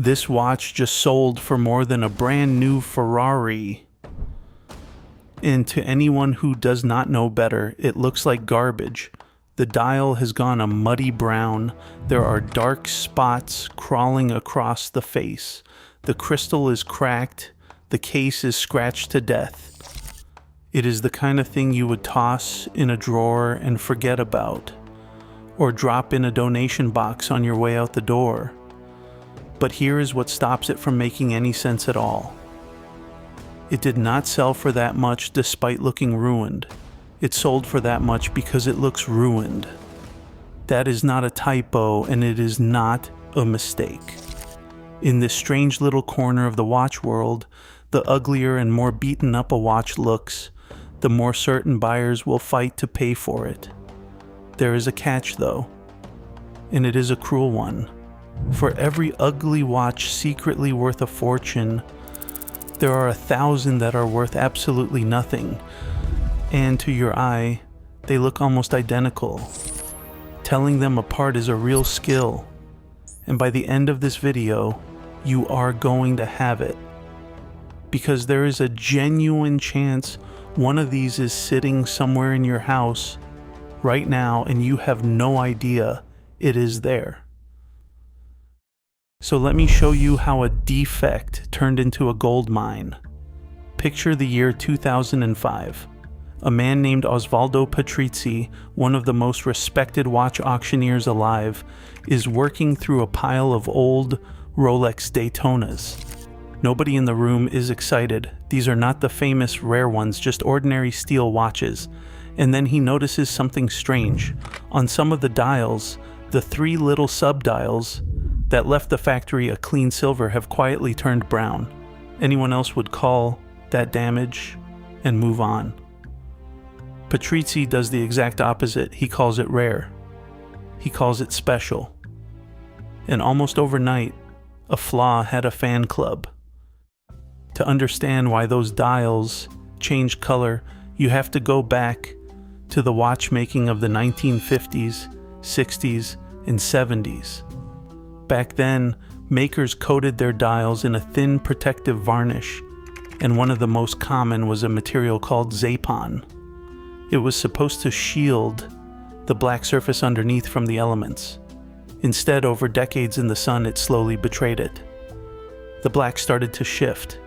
This watch just sold for more than a brand new Ferrari. And to anyone who does not know better, it looks like garbage. The dial has gone a muddy brown. There are dark spots crawling across the face. The crystal is cracked. The case is scratched to death. It is the kind of thing you would toss in a drawer and forget about, or drop in a donation box on your way out the door. But here is what stops it from making any sense at all. It did not sell for that much despite looking ruined. It sold for that much because it looks ruined. That is not a typo, and it is not a mistake. In this strange little corner of the watch world, the uglier and more beaten up a watch looks, the more certain buyers will fight to pay for it. There is a catch though, and it is a cruel one. For every ugly watch secretly worth a fortune, there are 1,000 that are worth absolutely nothing, and to your eye, they look almost identical. Telling them apart is a real skill, and by the end of this video, you are going to have it. Because there is a genuine chance one of these is sitting somewhere in your house right now and you have no idea it is there. So let me show you how a defect turned into a gold mine. Picture the year 2005. A man named Osvaldo Patrizzi, one of the most respected watch auctioneers alive, is working through a pile of old Rolex Daytonas. Nobody in the room is excited. These are not the famous rare ones, just ordinary steel watches. And then he notices something strange. On some of the dials, the 3 little sub-dials that left the factory a clean silver have quietly turned brown. Anyone else would call that damage and move on. Patrizzi does the exact opposite. He calls it rare. He calls it special. And almost overnight, a flaw had a fan club. To understand why those dials change color, you have to go back to the watchmaking of the 1950s, 60s, and 70s. Back then, makers coated their dials in a thin protective varnish, and one of the most common was a material called zapon. It was supposed to shield the black surface underneath from the elements. Instead, over decades in the sun, it slowly betrayed it. The black started to shift.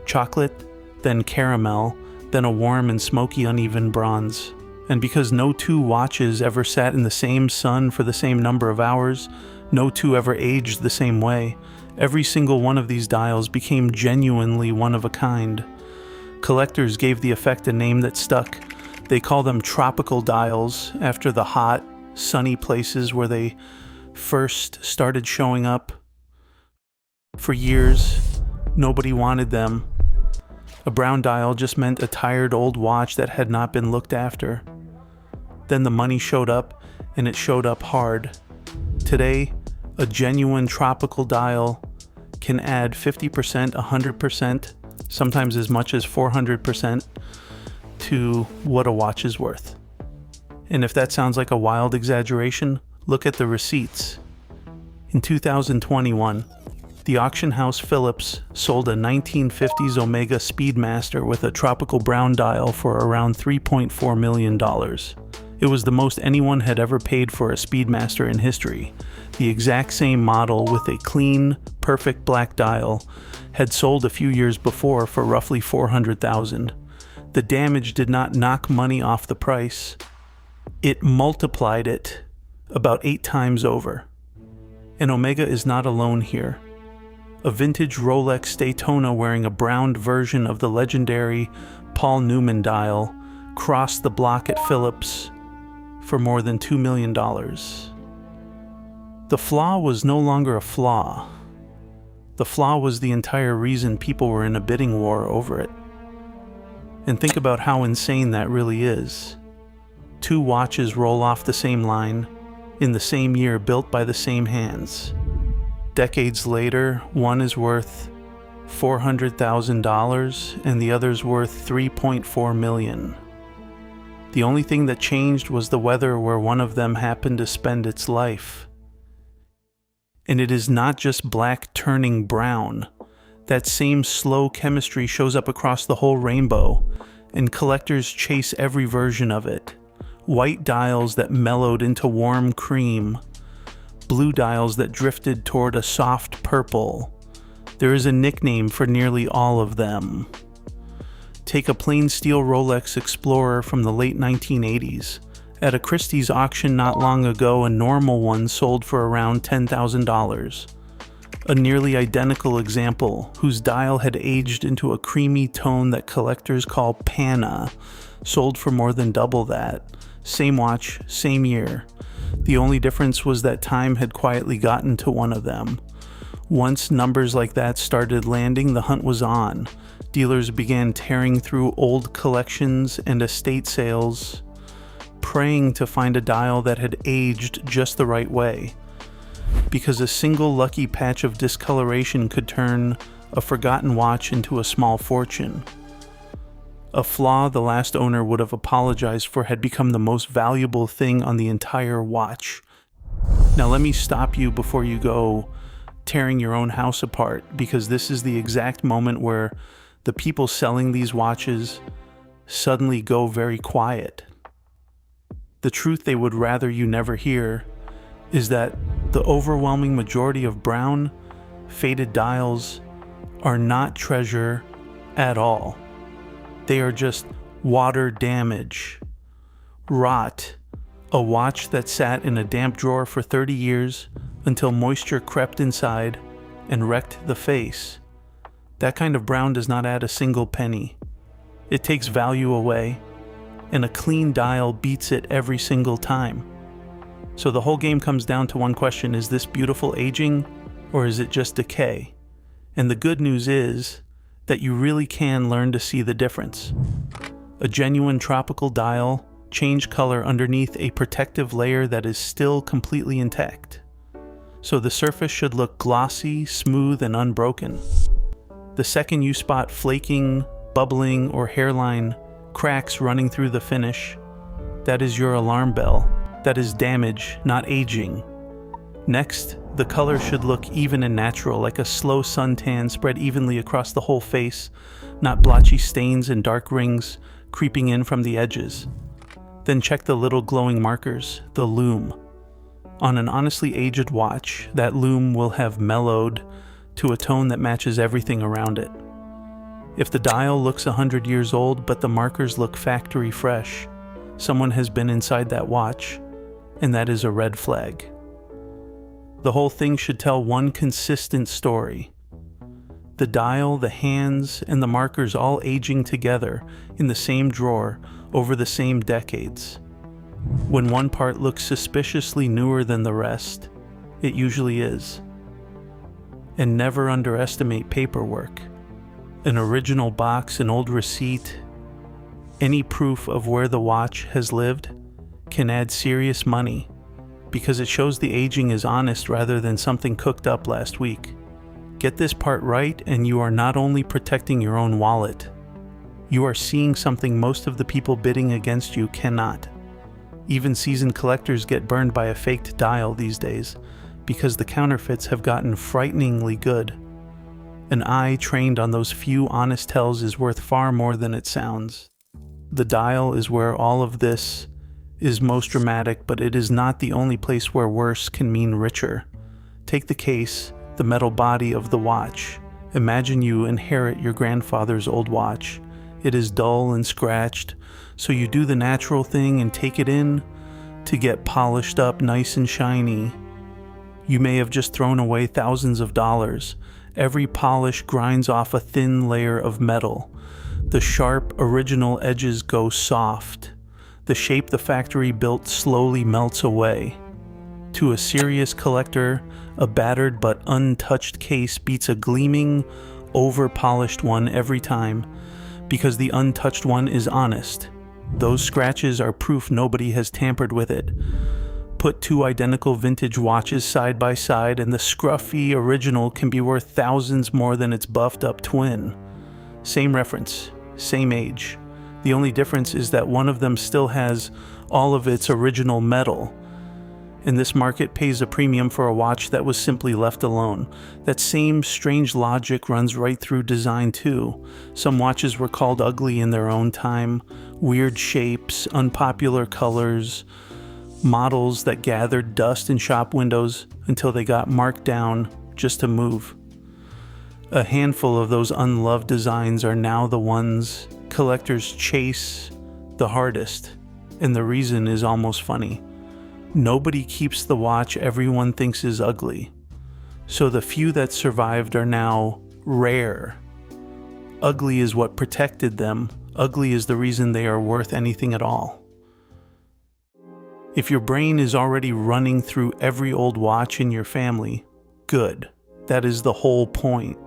Chocolate, then caramel, then a warm and smoky uneven bronze. And because no 2 watches ever sat in the same sun for the same number of hours, no 2 ever aged the same way, every single one of these dials became genuinely one of a kind. Collectors gave the effect a name that stuck. They call them tropical dials, after the hot, sunny places where they first started showing up. For years, nobody wanted them. A brown dial just meant a tired old watch that had not been looked after. Then the money showed up, and it showed up hard. Today, a genuine tropical dial can add 50%, 100%, sometimes as much as 400% to what a watch is worth. And if that sounds like a wild exaggeration, look at the receipts. In 2021, the auction house Phillips sold a 1950s Omega Speedmaster with a tropical brown dial for around $3.4 million. It was the most anyone had ever paid for a Speedmaster in history. The exact same model with a clean, perfect black dial had sold a few years before for roughly $400,000. The damage did not knock money off the price. It multiplied it about 8 times over. And Omega is not alone here. A vintage Rolex Daytona wearing a browned version of the legendary Paul Newman dial crossed the block at Phillips for more than $2 million. The flaw was no longer a flaw. The flaw was the entire reason people were in a bidding war over it. And think about how insane that really is. 2 watches roll off the same line, in the same year, built by the same hands. Decades later, one is worth $400,000 and the other's worth $3.4 million. The only thing that changed was the weather where one of them happened to spend its life. And it is not just black turning brown. That same slow chemistry shows up across the whole rainbow, and collectors chase every version of it. White dials that mellowed into warm cream, blue dials that drifted toward a soft purple. There is a nickname for nearly all of them. Take a plain steel Rolex Explorer from the late 1980s. At a Christie's auction not long ago, a normal one sold for around $10,000. A nearly identical example, whose dial had aged into a creamy tone that collectors call Panna, sold for more than double that. Same watch, same year. The only difference was that time had quietly gotten to one of them. Once numbers like that started landing, the hunt was on. Dealers began tearing through old collections and estate sales, praying to find a dial that had aged just the right way. Because a single lucky patch of discoloration could turn a forgotten watch into a small fortune. A flaw the last owner would have apologized for had become the most valuable thing on the entire watch. Now let me stop you before you go tearing your own house apart, because this is the exact moment where the people selling these watches suddenly go very quiet. The truth they would rather you never hear is that the overwhelming majority of brown, faded dials are not treasure at all. They are just water damage, rot, a watch that sat in a damp drawer for 30 years until moisture crept inside and wrecked the face. That kind of brown does not add a single penny. It takes value away, and a clean dial beats it every single time. So the whole game comes down to one question: is this beautiful aging, or is it just decay? And the good news is that you really can learn to see the difference. A genuine tropical dial change color underneath a protective layer that is still completely intact. So the surface should look glossy, smooth, and unbroken. The second you spot flaking, bubbling, or hairline cracks running through the finish, that is your alarm bell. That is damage, not aging. Next, the color should look even and natural, like a slow suntan spread evenly across the whole face, not blotchy stains and dark rings creeping in from the edges. Then check the little glowing markers, the lume. On an honestly aged watch, that lume will have mellowed to a tone that matches everything around it. If the dial looks 100 years old but the markers look factory fresh, someone has been inside that watch, and that is a red flag. The whole thing should tell one consistent story. The dial, the hands, and the markers all aging together in the same drawer over the same decades. When one part looks suspiciously newer than the rest, it usually is. And never underestimate paperwork. An original box, an old receipt, any proof of where the watch has lived can add serious money, because it shows the aging is honest rather than something cooked up last week. Get this part right and you are not only protecting your own wallet, you are seeing something most of the people bidding against you cannot. Even seasoned collectors get burned by a faked dial these days because the counterfeits have gotten frighteningly good. An eye trained on those few honest tells is worth far more than it sounds. The dial is where all of this is most dramatic, but it is not the only place where worse can mean richer. Take the case, the metal body of the watch. Imagine you inherit your grandfather's old watch. It is dull and scratched, so you do the natural thing and take it in to get polished up nice and shiny. You may have just thrown away thousands of dollars. Every polish grinds off a thin layer of metal. The sharp, original edges go soft. The shape the factory built slowly melts away. To a serious collector, a battered but untouched case beats a gleaming, over-polished one every time, because the untouched one is honest. Those scratches are proof nobody has tampered with it. Put two identical vintage watches side by side and the scruffy original can be worth thousands more than its buffed up twin. Same reference, same age. The only difference is that one of them still has all of its original metal. and this market pays a premium for a watch that was simply left alone. That same strange logic runs right through design too. Some watches were called ugly in their own time, weird shapes, unpopular colors, models that gathered dust in shop windows until they got marked down just to move. A handful of those unloved designs are now the ones collectors chase the hardest, and the reason is almost funny. Nobody keeps the watch everyone thinks is ugly, so the few that survived are now rare. Ugly is what protected them. Ugly is the reason they are worth anything at all. If your brain is already running through every old watch in your family, good. That is the whole point.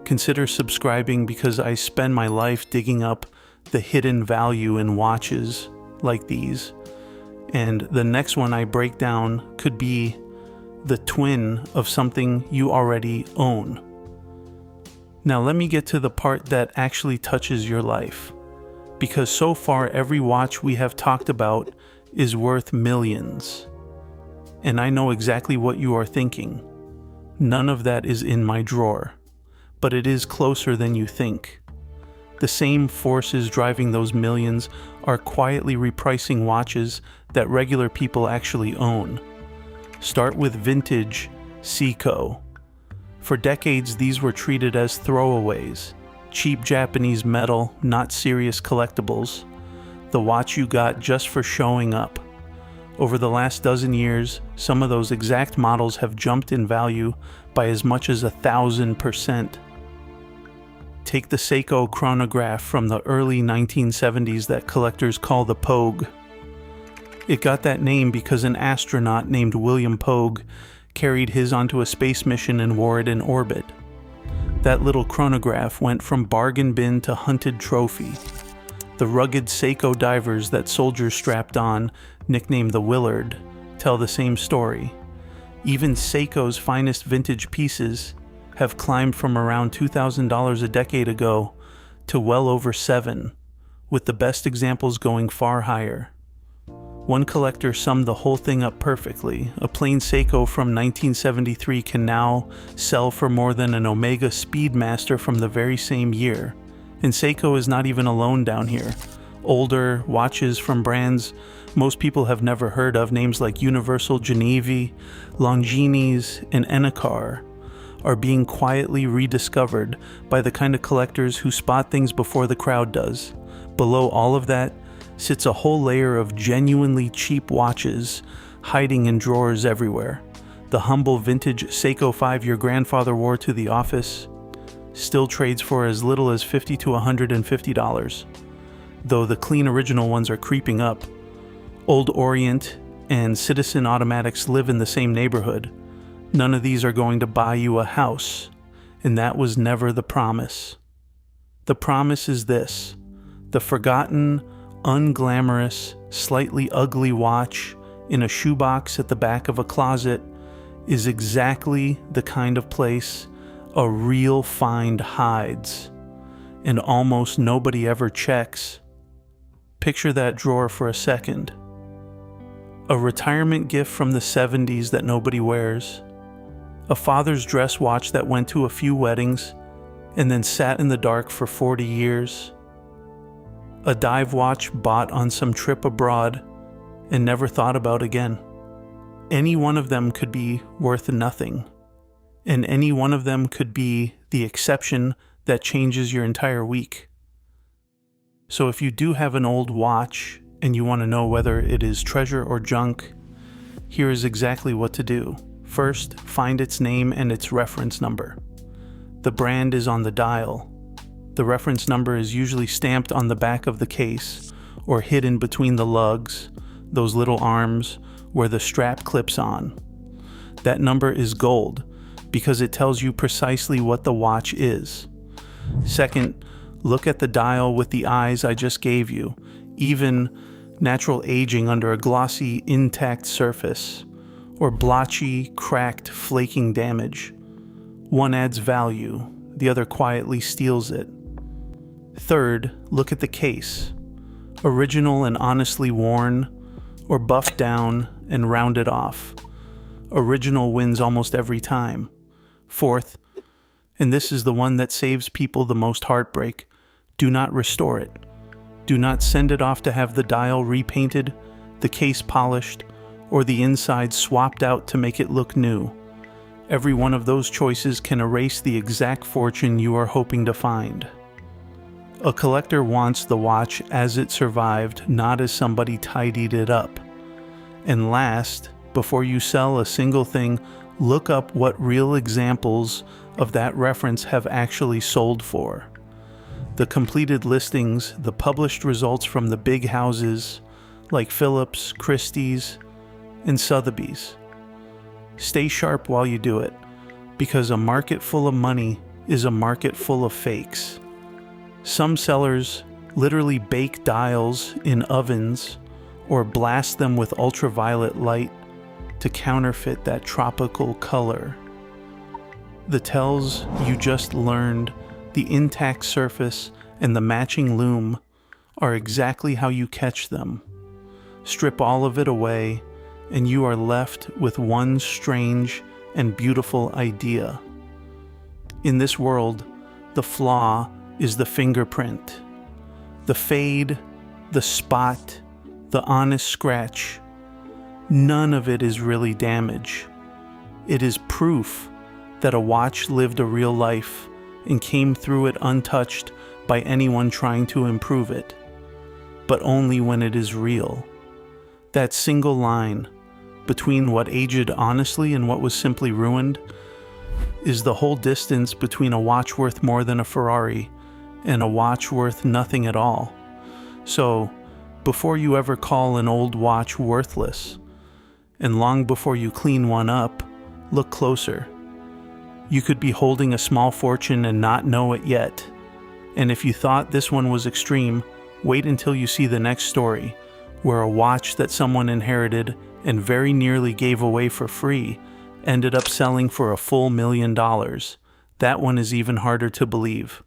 Consider subscribing, because I spend my life digging up the hidden value in watches like these. And the next one I break down could be the twin of something you already own. Now let me get to the part that actually touches your life, because so far every watch we have talked about is worth millions. And I know exactly what you are thinking. None of that is in my drawer, but it is closer than you think. The same forces driving those millions are quietly repricing watches that regular people actually own. Start with vintage Seiko. For decades, these were treated as throwaways, cheap Japanese metal, not serious collectibles, the watch you got just for showing up. Over the last dozen years, some of those exact models have jumped in value by as much as 1,000%. Take the Seiko chronograph from the early 1970s that collectors call the Pogue. It got that name because an astronaut named William Pogue carried his onto a space mission and wore it in orbit. That little chronograph went from bargain bin to hunted trophy. The rugged Seiko divers that soldiers strapped on, nicknamed the Willard, tell the same story. Even Seiko's finest vintage pieces have climbed from around $2,000 a decade ago to well over $7,000, with the best examples going far higher. One collector summed the whole thing up perfectly. A plain Seiko from 1973 can now sell for more than an Omega Speedmaster from the very same year. And Seiko is not even alone down here. Older watches from brands most people have never heard of, names like Universal Genevieve, Longines, and Enikar, are being quietly rediscovered by the kind of collectors who spot things before the crowd does. Below all of that sits a whole layer of genuinely cheap watches hiding in drawers everywhere. The humble vintage Seiko 5 your grandfather wore to the office still trades for as little as $50 to $150, though the clean original ones are creeping up. Old Orient and Citizen Automatics live in the same neighborhood. None of these are going to buy you a house, and that was never the promise. The promise is this: the forgotten, unglamorous, slightly ugly watch in a shoebox at the back of a closet is exactly the kind of place a real find hides, and almost nobody ever checks. Picture that drawer for a second. A retirement gift from the 70s that nobody wears. A father's dress watch that went to a few weddings and then sat in the dark for 40 years. A dive watch bought on some trip abroad and never thought about again. Any one of them could be worth nothing, and any one of them could be the exception that changes your entire week. So if you do have an old watch and you want to know whether it is treasure or junk, here is exactly what to do. First, find its name and its reference number. The brand is on the dial. The reference number is usually stamped on the back of the case or hidden between the lugs, those little arms where the strap clips on. That number is gold because it tells you precisely what the watch is. Second, look at the dial with the eyes I just gave you, even natural aging under a glossy, intact surface, or blotchy, cracked, flaking damage. One adds value, the other quietly steals it. Third, look at the case. Original and honestly worn, or buffed down and round it off. Original wins almost every time. Fourth, and this is the one that saves people the most heartbreak, do not restore it. Do not send it off to have the dial repainted, the case polished, or the inside swapped out to make it look new. Every one of those choices can erase the exact fortune you are hoping to find. A collector wants the watch as it survived, not as somebody tidied it up. And last, before you sell a single thing, look up what real examples of that reference have actually sold for. The completed listings, the published results from the big houses like Phillips, Christie's, and Sotheby's. Stay sharp while you do it, because a market full of money is a market full of fakes. Some sellers literally bake dials in ovens or blast them with ultraviolet light to counterfeit that tropical color. The tells you just learned, the intact surface and the matching lume, are exactly how you catch them. Strip all of it away, and you are left with one strange and beautiful idea. In this world, the flaw is the fingerprint. The fade, the spot, the honest scratch, none of it is really damage. It is proof that a watch lived a real life and came through it untouched by anyone trying to improve it, but only when it is real. That single line between what aged honestly and what was simply ruined is the whole distance between a watch worth more than a Ferrari and a watch worth nothing at all. So, before you ever call an old watch worthless, and long before you clean one up, look closer. You could be holding a small fortune and not know it yet. And if you thought this one was extreme, wait until you see the next story, where a watch that someone inherited and very nearly gave away for free ended up selling for a full $1 million. That one is even harder to believe.